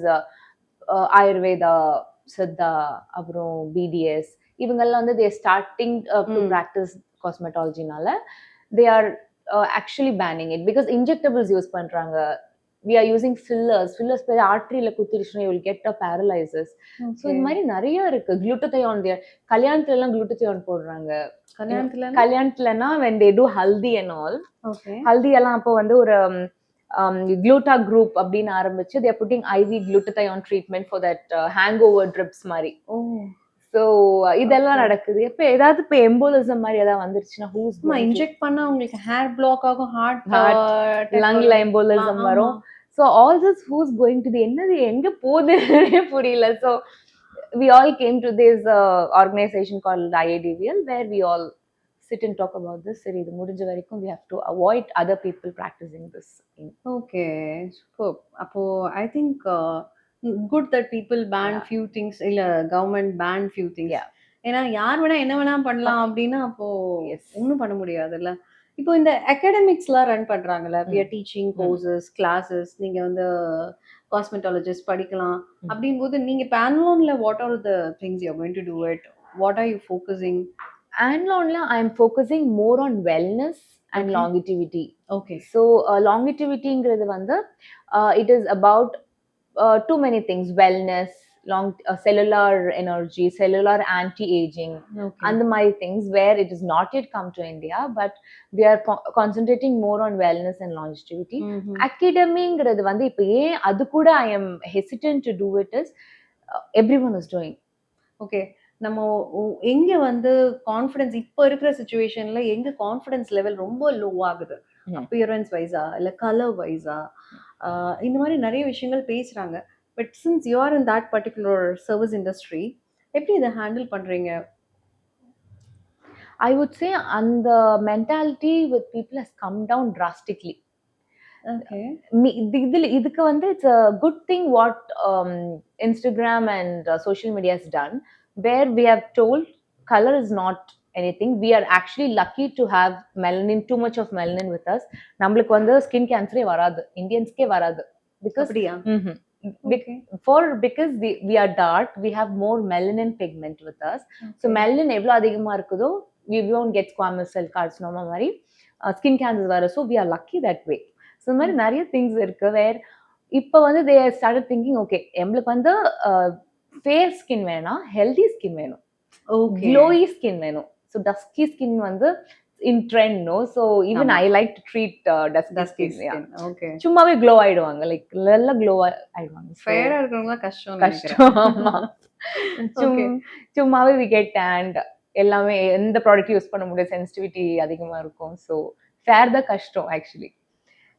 Ayurveda, Siddha, அப்புறம் பிடிஎஸ் இவங்கெல்லாம் வந்து they are starting to practice cosmetology-னால they are actually banning it because injectables use பண்றாங்க. We are using fillers பேர் ஆர்டரியில குத்திருச்சுன்னா you will get a paralysis. So இந்த மாதிரி நிறைய இருக்கு. குளுட்டதையான் கல்யாணத்துல எல்லாம் குளுட்டதையான் போடுறாங்க. கல்யாணத்துலன்னா when they do haldi and all, haldi எல்லாம் அப்போ வந்து ஒரு gluta group அப்படின்னு ஆரம்பிச்சு they are putting IV glutathione treatment for that hangover drips மாதிரி. ஸோ இதெல்லாம் நடக்குது. எப்போ ஏதாவது இப்போ எம்போலிசம் மாதிரி ஏதாவது வந்துருச்சுன்னா ஹூஸ் இன்ஜெக்ட் பண்ணா உங்களுக்கு ஹேர் பிளாக் ஆகும், ஹார்ட் லங்ல எம்போலிசம் வரும். So all this who's going to என்னது எங்க போகுதுன்னே புரியல. So we all came to this organization called IADVL where we all sit and talk about this. சரி இது முடிஞ்ச வரைக்கும் we have to avoid other people practicing this. Okay, superb. அப்போ I think good that people ban few things, இல்ல government ban few things. ஏன்னா யார் வேணா என்ன வேணா பண்ணலாம் அப்படின்னா அப்போ ஒன்றும் பண்ண முடியாதுல்ல. இப்போ இந்த அகாடமிக்ஸ்லாம் ரன் பண்றாங்கல்ல, we are teaching courses, classes, நீங்க வந்து காஸ்மெட்டாலஜிஸ்ட் படிக்கலாம் அப்படிங்கும்போது நீங்க இப்போ ஆன்லான்ல what are the things you are going to do it, what are you focusing? ஆன்லான்ல I am focusing more on wellness and longevity. Okay. So longevity-ங்கிறது வந்து it is about too many things: wellness, cellular energy, cellular anti-aging, and the மாதிரி things where it is not yet come to India, but we are concentrating more on wellness and longevity. Academy-ங்கிறது வந்து இப்போ ஏன் அது கூட I am hesitant to do it is everyone is doing. Okay. நம்ம எங்க வந்து confidence இப்போ இருக்கிற சிச்சுவேஷன்ல எங்க கான்ஃபிடன்ஸ் லெவல் ரொம்ப லோ ஆகுது, அப்பியரன்ஸ் வைஸா இல்ல கலர் வைஸா, இந்த மாதிரி நிறைய விஷயங்கள் பேசுறாங்க. But since you are in that particular service industry, எப்படி இதை ஹேண்டில் பண்றீங்க? I would say அந்த mentality with people has come down drastically. Okay. இதுக்கு வந்து it's a good thing what Instagram and social media has done, where we have told color is not anything. We are actually lucky to have melanin, too much of melanin with us. நம்மளுக்கு வந்து skin கேன்சரே வராது, இந்தியன்ஸ்க்கே வராது. because Okay. Because we are dark, we have more melanin pigment with us. So Okay. melanin எவ்வளோ அதிகமாக இருக்குதோ we won't get squamous cell carcinoma மாதிரி skin cancer வர. So we are lucky that way. So இந்த மாதிரி நிறைய things இருக்கு வேர் இப்போ வந்து they started thinking okay எங்களுக்கு வந்து ஃபேர் ஸ்கின் வேணாம், ஹெல்தி ஸ்கின் வேணும், Okay. glowy skin வேணும். ஸோ டஸ்கி ஸ்கின் வந்து in trend no. So even I like to treat dusky Dusky ஸ்கின். skin. Okay. சும்மாவே க்ளோ ஆயிடுவாங்க, லைக் நல்லா க்ளோ ஆயிடுவாங்க. ஃபேரா இருக்கிறவங்க கஷ்டம் கஷ்டம். ஆமா. Okay. சும்மாவே வி கெட் டேண்ட், எல்லாமே எந்த ப்ராடக்ட் யூஸ் பண்ண முடியாது, சென்சிட்டிவிட்டி அதிகமா இருக்கும். ஸோ ஃபேர் தான் கஷ்டம் ஆக்சுவலி.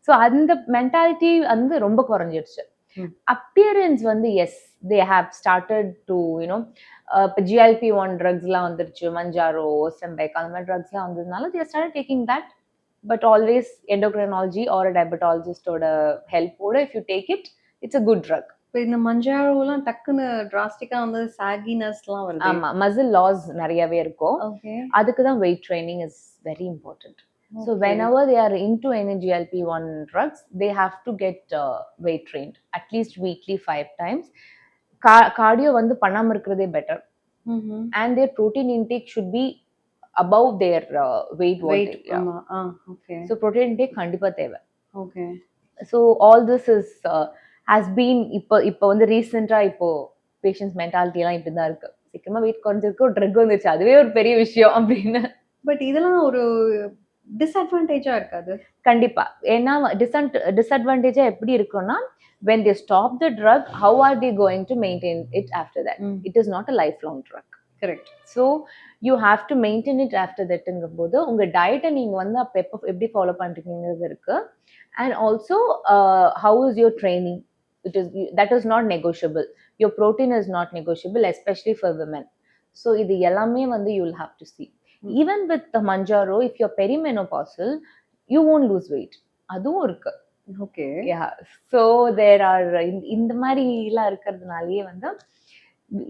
ஸோ அந்த மென்டாலிட்டி வந்து ரொம்ப குறைஞ்சிடுச்சு. அப்பியரன்ஸ் வந்து yes they have started to you know இப்போ GLP-1 ட்ரக்ஸ்லாம் வந்துருச்சு, மஞ்சாரோ, ஓசம்பெக் அந்த மாதிரி ட்ரக்ஸ்லாம் வந்ததுனால they start taking that. But always endocrinology or டயபெட்டாலஜிஸ்டோட ஹெல்ப்போட if you take it it's a good drug. இப்போ இந்த மஞ்சாரோலாம் டக்குன்னு டிராஸ்டிக்கா வந்து சாகினஸ்லாம் வருது. ஆமா, மசில் லாஸ் நிறையவே இருக்கும். ஓகே. அதுக்கு தான் weight training is very important. So whenever they are into any GLP-1 drugs, they have to get weight trained at least weekly 5 times. Cardio வந்து பண்ணாம இருக்கிறதே better. And their protein intake should be above their weight. ஆமா. Okay. So protein intake கண்டிப்பா தேவை. Okay. So all this is has been இப்போ வந்து ரீசெண்டா இப்போ பேஷண்ட்ஸ் மென்டாலிட்டி எல்லாம் இப்படி தான் இருக்கு. சீக்கிரமா வெயிட் குறைஞ்சிருக்கு, ஒரு ட்ரக் வந்துருச்சு, அதுவே ஒரு பெரிய விஷயம் அப்படின்னு. பட் இதெல்லாம் ஒரு டிஸ்அட்வான்டேஜா இருக்காது? கண்டிப்பா. ஏன்னா டிஸ்அட்வான்டேஜா எப்படி இருக்கும்னா when they stop the drug, how are they going to maintain it after that? It is not a lifelong drug. Correct. So you have to maintain it after that. போது உங்க டயட்டை நீங்க வந்து அப்ப எப்படி ஃபாலோ பண்றீங்கிறது இருக்கு. And also how is your training? That is not negotiable. Your protein is not negotiable, especially for women. So இது எல்லாமே வந்து you will have to see. Even with the Manjaro, if you're perimenopausal, you won't lose weight. அதுவும் இருக்கு. Okay. Yeah. So there are இந்த மாதிரி எல்லாம் இருக்கிறதுனாலயே வந்து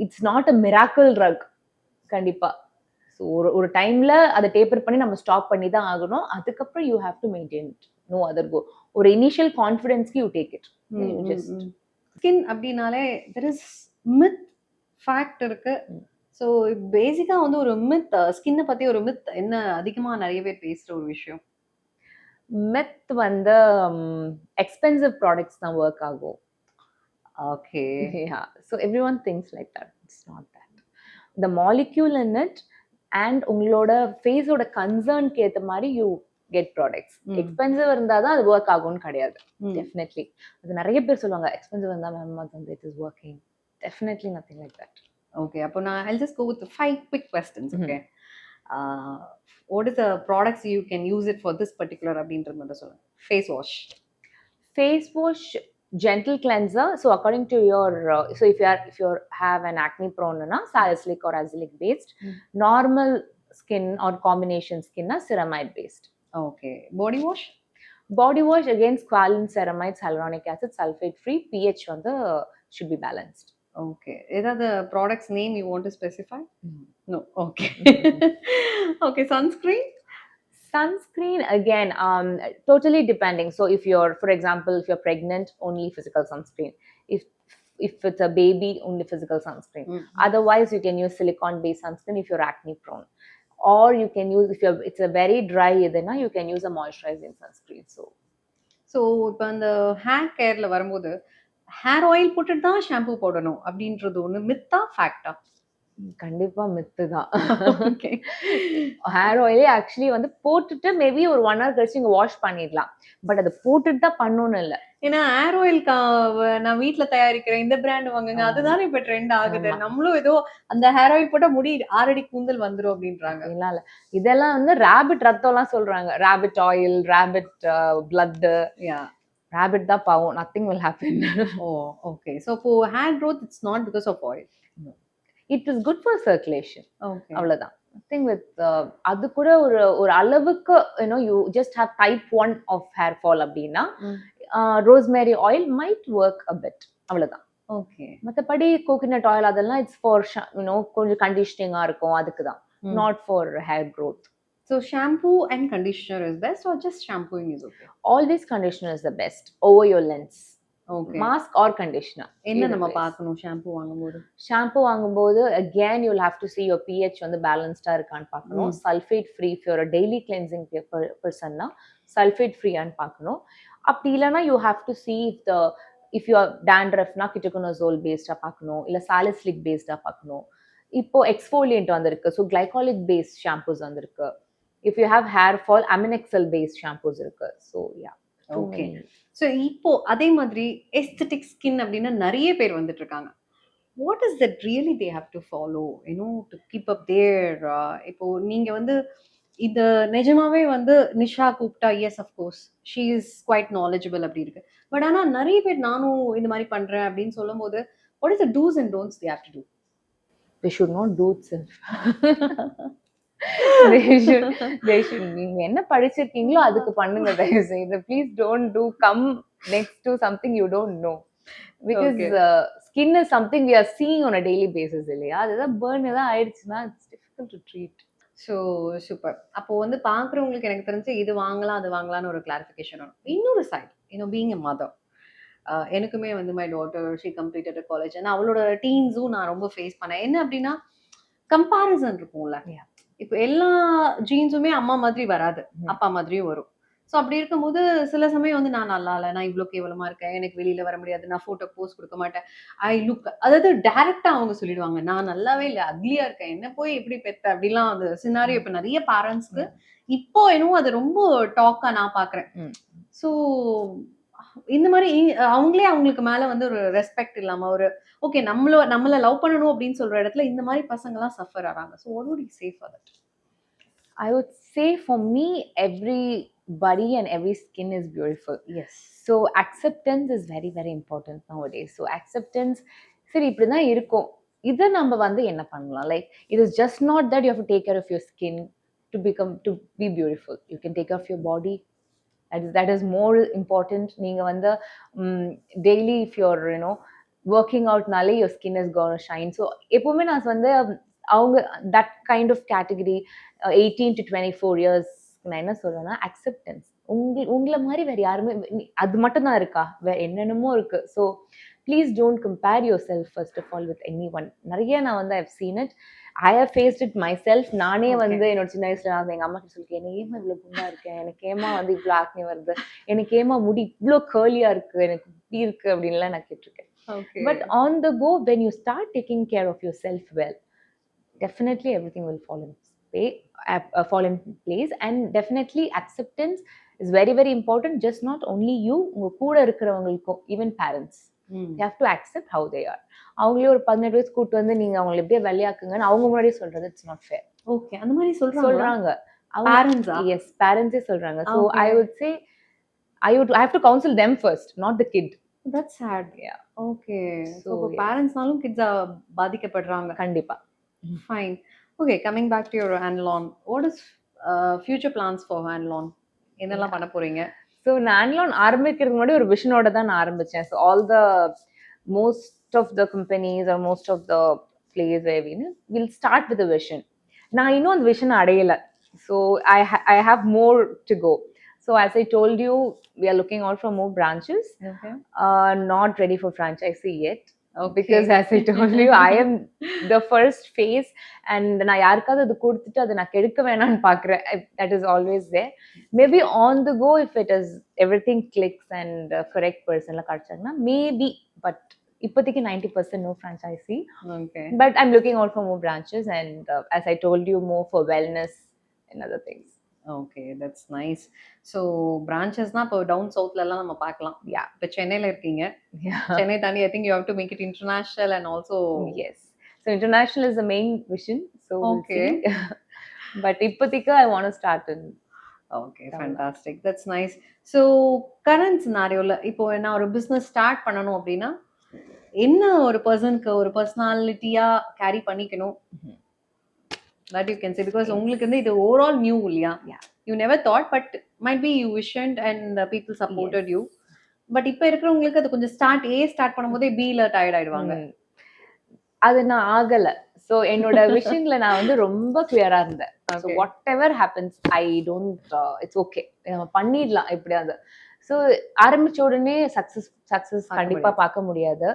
it's not a miracle drug கண்டிப்பா. ஸோ ஒரு டைம்ல அதை டேப்பர் பண்ணி நம்ம ஸ்டாப் பண்ணி தான் ஆகணும். அதுக்கப்புறம் you have to maintain it, no other go. ஒரு இனிஷியல் கான்ஃபிடன்ஸ்க்கு யூ டேக் இட். ஸ்கின் அப்படின்னாலே தெர் இஸ் மித் ஃபேக்ட் இருக்கு. ஸோ பேசிக்கா வந்து ஒரு மித், ஸ்கின்னை பத்தி ஒரு மித் என்ன அதிகமா நிறைய பேர் பேசுற ஒரு விஷயம். மித் வந்து எக்ஸ்பென்சிவ் ப்ராடக்ட்ஸ் தான் ஒர்க் ஆகும். Okay. Yeah. So everyone thinks like that. It's not that. The molecule in it and உங்களோட ஃபேஸோட கன்சர்ன்க்கு ஏற்ற மாதிரி யூ கெட் ப்ராடக்ட்ஸ். எக்ஸ்பென்சிவ் இருந்தால் தான் அது ஒர்க் ஆகும்னு கிடையாது. டெஃபினெட்லி அது நிறைய பேர் சொல்லுவாங்க, எக்ஸ்பென்சிவ் இருந்தால் மேம் அது வந்து it is working. Definitely nothing like that. Okay. அப்போ நான் I'll just go with 5 quick questions. Okay. What is the products you can use it for this particular அப்படின்றது மட்டும் சொல்லுங்க. Face wash. Face wash, gentle cleanser. So according to your so if you have an acne prone na salicylic or azelaic based. Normal skin or combination skin na ceramide based. Okay. Body wash? Body wash again squalene, ceramides, hyaluronic acid, sulfate free. pH on the should be balanced. Okay. Is that the product's name you want to specify? No. Okay. Okay. Sunscreen? Sunscreen again totally depending. So if you're, for example, if you're pregnant, only physical sunscreen. If it's a baby, only physical sunscreen. Otherwise you can use silicone based sunscreen if you're acne prone, or you can use, if it's a very dry இதனா you can use a moisturizing sunscreen. So இப்போ அந்த hair கேர்ல வரும்போது hair oil போட்டுட்டு தான் shampoo போடணும் அப்படின்றது ஒன்று மித்தா ஃபேக்டா? கண்டிப்பா மித்து தான். ஹேர் ஆயிலே ஆக்சுவலி வந்து போட்டுட்டு மேபி ஒரு 1 hour கழிச்சு நீங்க வாஷ் பண்ணிடலாம். பட் அது போட்டுட்டு தான் பண்ணணும்னு இல்லை. ஏன்னா ஹேர் ஆயில் நான் வீட்டுல தயாரிக்கிறேன் இந்த பிராண்ட் வாங்குங்க, அதுதானே இப்ப ட்ரெண்ட் ஆகுது. நம்மளும் ஏதோ அந்த ஹேர் ஆயில் போட்டா முடி 6 அடி கூந்தல் வந்துரும் அப்படின்றாங்க. இல்ல இதெல்லாம் வந்து ராபிட் ரத்தம் எல்லாம் சொல்றாங்க. Rabbit oil, rabbit blood. Rabbit தான் பாவம், nothing will happen. Oh, okay. So for hair growth it's not because of oil. No. It is good for circulation. Okay. அவ்வளவுதான். Nothing with அது கூட ஒரு அளவுக்கு you just have type 1 of hair fall அப்படினா rosemary oil might work a bit. அவ்வளவுதான். Okay. மத்தபடி coconut oil அதெல்லாம் it's for கொஞ்சம் கண்டிஷனிங்கா இருக்கும், அதுக்கு தான். Not for hair growth. So shampoo and conditioner is best or just shampooing is okay? Always conditioner is the best over your lens. Okay. Mask or conditioner. என்ன நம்ம பார்க்கணும் shampoo வாங்கும்போது? Shampoo வாங்கும்போது again you will have to see your pH வந்து பேலன்ஸ்டா இருக்கான்னு பார்க்கணும். Sulphate free if you're a daily cleansing personனா சல்ஃபேட் ஃப்ரீயான்னு பார்க்கணும். அப்படி இல்லைன்னா you have to see if you are dandruffனா ketoconazole பேஸ்டா பார்க்கணும், இல்ல சாலிசிலிக் பேஸ்டா பார்க்கணும். இப்போ எக்ஸ்ஃபோலியன்ட் வந்திருக்கு, ஸோ கிளைகாலிக் பேஸ்ட் ஷாம்பூஸ் வந்திருக்கு. If you have hair fall aminexil paste shampoos இருக்கு. So yeah. ஓகே. ஸோ இப்போ அதே மாதிரி எஸ்தெட்டிக் ஸ்கின் அப்படின்னு நிறைய பேர் வந்துட்டு இருக்காங்க. What is that really they have to follow to keep up there? இப்போ நீங்க வந்து இது நிஜமாவே வந்து நிஷா கூப்பிட்டா yes of course she is quite knowledgeable அப்படி இருக்கு. பட் ஆனா நிறைய பேர் நானும் இந்த மாதிரி பண்றேன் அப்படின்னு சொல்லும் போது what is the dos and don'ts they have to do? They should not do itself. they should நீங்க என்ன படிச்சிருக்கீங்களோ அதுக்கு பண்ணுங்க தயவு செய்து. Please don't do come next to something you don't know. Because skin is something we are seeing on a daily basis இல்லையா? அதுதான் burn ஏதாவது ஆயிடுச்சுன்னா it's difficult to treat. So super. அப்போ வந்து பார்க்குறவங்களுக்கு எனக்கு தெரிஞ்சு இது வாங்கலாம் அது வாங்கலாம்னு ஒரு கிளாரிஃபிகேஷன் வரும். இன்னொரு சைட் பீயிங் எ மதர், எனக்குமே வந்து my daughter she completed college and அவளோட டீன்ஸும் நான் ரொம்ப ஃபேஸ் பண்ணேன். என்ன அப்படின்னா கம்பாரிசன் இருக்கும்ல. இப்போ எல்லா ஜீன்ஸுமே அம்மா மாதிரி வராது, அப்பா மாதிரியும் வரும். ஸோ அப்படி இருக்கும்போது சில சமயம் வந்து நான் நல்லா இல்லை, நான் இவ்வளோ கேவலமா இருக்கேன், எனக்கு வெளியில வர முடியாது, நான் ஃபோட்டோ போஸ்ட் கொடுக்க மாட்டேன், ஐ லுக், அதாவது டைரக்டா அவங்க சொல்லிடுவாங்க நான் நல்லாவே இல்லை, அக்லியா இருக்கேன், என்ன போய் எப்படி பெத்த அப்படிலாம் அந்த சினாரியோ இப்போ நிறைய பேரண்ட்ஸ்க்கு இப்போ அது ரொம்ப டாக்கா நான் பாக்குறேன். ஸோ இந்த மாதிரி அவங்களே அவங்களுக்கு மேல வந்து ஒரு ரெஸ்பெக்ட் இல்லாம ஒரு ஓகே நம்மள லவ் பண்ணணும் அப்படின்னு சொல்ற இடத்துல இந்த மாதிரி பசங்க எல்லாம் சஃபர் ஆறாங்க. So what would you say for that? I would say for me, everybody and every skin is beautiful. Yes. So acceptance is very, very important nowadays. So acceptance, சரி இப்படிதான் இருக்கும், இதை நம்ம வந்து என்ன பண்ணலாம்? Like it is just not that you have to take care of your skin to be beautiful. You can take care of your body. That is more important. நீங்க வந்து daily if you're working out நாலே your skin is gonna shine. So எப்பவுமே நான் வந்து அவங்க that kind of category 18 to 24 years நான் என்ன சொல்றேன்னா அக்செப்டன்ஸ். உங்களை மாதிரி வேற யாருமே அது மட்டும் தான் இருக்கா? வேற என்னென்னமோ இருக்கு. So please don't compare yourself first of all with anyone. நிறைய நான் வந்து I've seen it, I have faced it myself. நானே வந்து என்னோட சின்ன வயசுல நான் எங்க அம்மா கிட்ட சொல்லிருக்கேன், எனக்கு ஏமா இவ்வளவு குண்டா இருக்கேன், எனக்கு ஏமா வந்து இவ்வளவு ஆக்னி வருது, எனக்கு ஏமா முடி இவ்வளோ கேர்லியா இருக்கு, எனக்கு இப்படி இருக்கு அப்படின்லாம் நான் கேட்டிருக்கேன். But on the go when you start taking care of yourself well, definitely everything will fall in place. And definitely acceptance is very, very important. Just not only you, உங்க கூட இருக்கிறவங்களுக்கும், even parents, they have to accept how they are. அவங்களே ஒரு 18 வயசு கூட்டு வந்து நீங்க அவங்களை எப்படியே வெள்ளையாக்குங்கன்னு அவங்க முன்னாடியே சொல்றது இட்ஸ் நாட் ஃபேர். ஓகே, அந்த மாதிரி சொல்றாங்க parents. Yes, parents சொல்றாங்க. So I would say I have to counsel them first, not the kid. That's sad. Yeah. Okay. So parentsனாலும் kids பாதிக்கப்படுறாங்க. கண்டிப்பா. Fine. Okay, coming back to your Anlon, what is future plans for Anlon? என்னெல்லாம் பண்ண போறீங்க? So நான் Anlon ஆரம்பிக்கிறதுக்கு முன்னாடி ஒரு விஷனோட தான் நான் ஆரம்பிச்சேன். So most of the companies or most of the players will start with a vision. நான் இன்னும் அந்த vision அடையல. So I have more to go. So as I told you, we are looking out for more branches. Okay. Not ready for franchisee yet. Okay. Because as I told you, I am the first phase and நான் யாருக்காவது அது கொடுத்துட்டு அதை நான் கெடுக்க வேணான்னு பார்க்குறேன். That is always there. Maybe on the go, if it is everything clicks and correct personல கிடைச்சாங்கன்னா maybe, but இப்போதைக்கு 90% no franchisee. Okay. But I'm looking out for more branches and as I told you, more for wellness and other things. Okay, that's nice. So branchesனா இப்போ down சவுத்ல எல்லாம் நம்ம பார்க்கலாம். Yeah. இப்போ சென்னையில இருக்கீங்க. Yeah. Chennai தாண்டி I think you have to make it international and also. Yes. So international is the main vision. So okay. We'll see. But இப்போதைக்கு I want to start in. Okay, fantastic. That's nice. So current scenarioல இப்போ நான் ஒரு business start பண்ணனும் அப்படினா என்ன ஒரு பர்சனுக்கு ஒரு பர்சனாலிட்டியா கேரி பண்ணிக்கணும்? That you can say, because உங்களுக்கு வந்து இது overall new இல்லையா? You never thought, but might be you visioned and people supported you. But இப்போ இருக்கிறவங்களுக்கு அது கொஞ்சம் ஸ்டார்ட் பண்ணும்போதே B-ல டயர்ட் ஆயிடுவாங்க. அது நான் ஆகல. ஸோ என்னோட விஷன்ல நான் வந்து ரொம்ப கிளியரா இருந்தேன். So what ever happens I don't, it's okay, நம்ம பண்ணிடலாம் எப்படியாவது. ஸோ ஆரம்பிச்ச உடனே சக்ஸஸ் கண்டிப்பா பார்க்க முடியாது.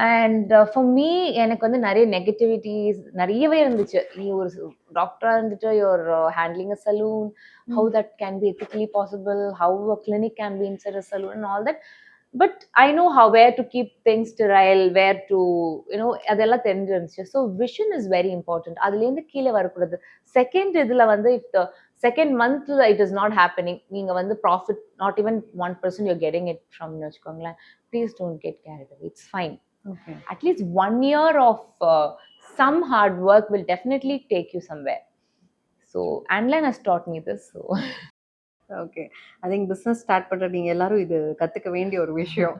அண்ட் ஃபார் மீ எனக்கு வந்து நிறைய நெகட்டிவிட்டிஸ் நிறையவே இருந்துச்சு. நீ ஒரு டாக்டரா இருந்துட்டு you're handling a salon, how that can be ethically possible, how a clinic can be inside a salon and all that. But I know how where to keep things sterile, where to அதெல்லாம் தெரிஞ்சிருந்துச்சு. So vision is very important. அதுலேருந்து கீழே வரக்கூடாது. Second இதுல வந்து if the second மந்த்ல it is not happening, நீங்க வந்து profit not even 1% you're getting it ஃப்ரம்னு வச்சுக்கோங்களேன், please don't get carried away. It's fine. At least 1 year of some hard work will definitely take you somewhere. So Anlan has taught me this. So okay, I think business start பண்ணுற நீங்கள் எல்லாரும் இது கற்றுக்க வேண்டிய ஒரு விஷயம்.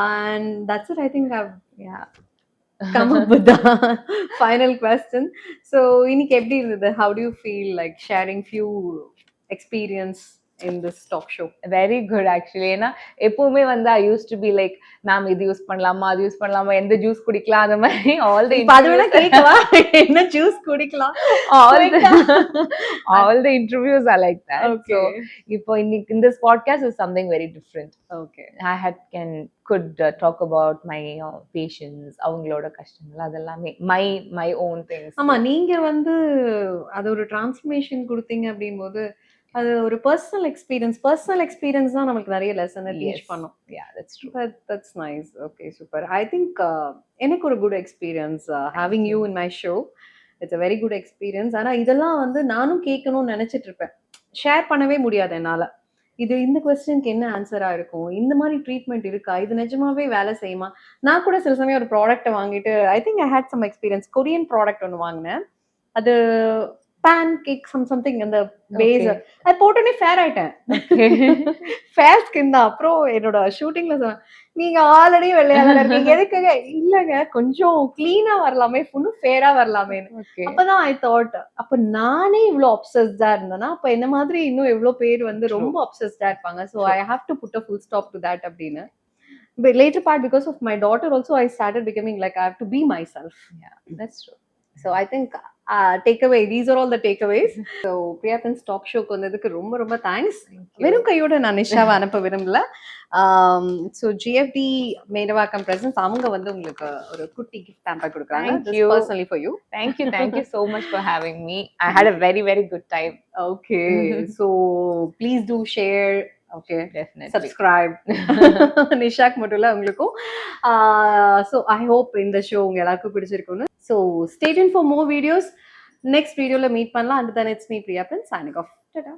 And that's it. I think I've yeah, come up with the final question. So இன்னைக்கு எப்படி இருந்தது? How do you feel like sharing few experience in this talk show? very good actually. ஏன்னா எப்பவுமே வந்து I used to be like, ma'am இது use பண்ணலாமா, அது use பண்ணலாமா, எந்த ஜூஸ் குடிக்கலாம், அந்த மாதிரி all the இப்ப அது வேணா கேட்கவா? என்ன ஜூஸ் குடிக்கலாம்? all the interviews are like that. Okay. So இப்போ இன்னைக்கு in this podcast is something very different. Okay. I could talk about my patients, அவங்களோட கஷ்டங்கள், அதெல்லாமே my own things. ஆமா, நீங்க வந்து அது ஒரு டிரான்ஸ்ஃபர்மேஷன் கொடுத்தீங்க அப்படிங்கும்போது அது ஒரு பர்சனல் எக்ஸ்பீரியன்ஸ் தான் நமக்கு நிறைய லெசன் டீச் பண்ணும். Yeah, that's true. That's nice. Okay, super. I think எனக்கு ஒரு good experience having you in my show. It's a very good experience. ஆனா இதெல்லாம் வந்து நானும் கேட்கணும்னு நினைச்சிட்டு இருப்பேன், ஷேர் பண்ணவே முடியாது என்னால. இந்த கொஸ்டினுக்கு என்ன ஆன்சரா இருக்கும், இந்த மாதிரி ட்ரீட்மெண்ட் இருக்கா, இது நிஜமாவே வேலை செய்யுமா. நான் கூட சில சமயம் ஒரு ப்ராடக்ட்டை வாங்கிட்டு I think I had some experience. Korean product ஒன்று வாங்கினேன். அது பேன் கேக் சம்திங் அந்த பேஸ். அது போட்டோன்னே ஃபேர் ஆயிட்டேன். ஃபேர் ஸ்கின் தான். அப்புறம் என்னோட ஷூட்டிங்ல சொன்னேன், நீங்க ஆல்ரெடி வெள்ளையால இருக்கீங்க, எதுக்காக? இல்லங்க, கொஞ்சம் கிளீனா வரலாமே, இன்னும் ஃபேரா வரலாமே. அப்பதான் ஐ தாட், அப்ப நானே இவ்வளவு அப்சஸ்டா இருந்தேன்னா அப்ப என்ன மாதிரி இன்னும் எவ்வளவு பேர் வந்து ரொம்ப அப்சஸ்டா இருப்பாங்க. So I have to put a full stop to that அப்படின்னு. But later part, because of my daughter also, I started becoming like I have to be myself. Yeah, that's true. So I think takeaway, these are all the takeaways. So Priya Prince talk show க்கு வந்ததுக்கு ரொம்ப ரொம்ப thanks. வெறும் கையோட நான் நிஷாவை அனுப்ப விரும்பல. So GFD Medavakkam presence அவங்க வந்து உங்களுக்கு ஒரு குட்டி கிஃப்ட் ஹேம்பர் கொடுக்குறாங்க. This is personally for you. Thank you so much for having me. I had a very very good time. Okay. So please do share. Okay, definitely subscribe. Nishak மட்டும் இல்ல உங்களுக்கும். So I hope இந்த show உங்க எல்லாருக்கும் பிடிச்சிருக்கும்னு. So stay tuned for more videos. Next video la meet பண்ணலாம். Until then, it's me Priya Prince signing off. Ta-da.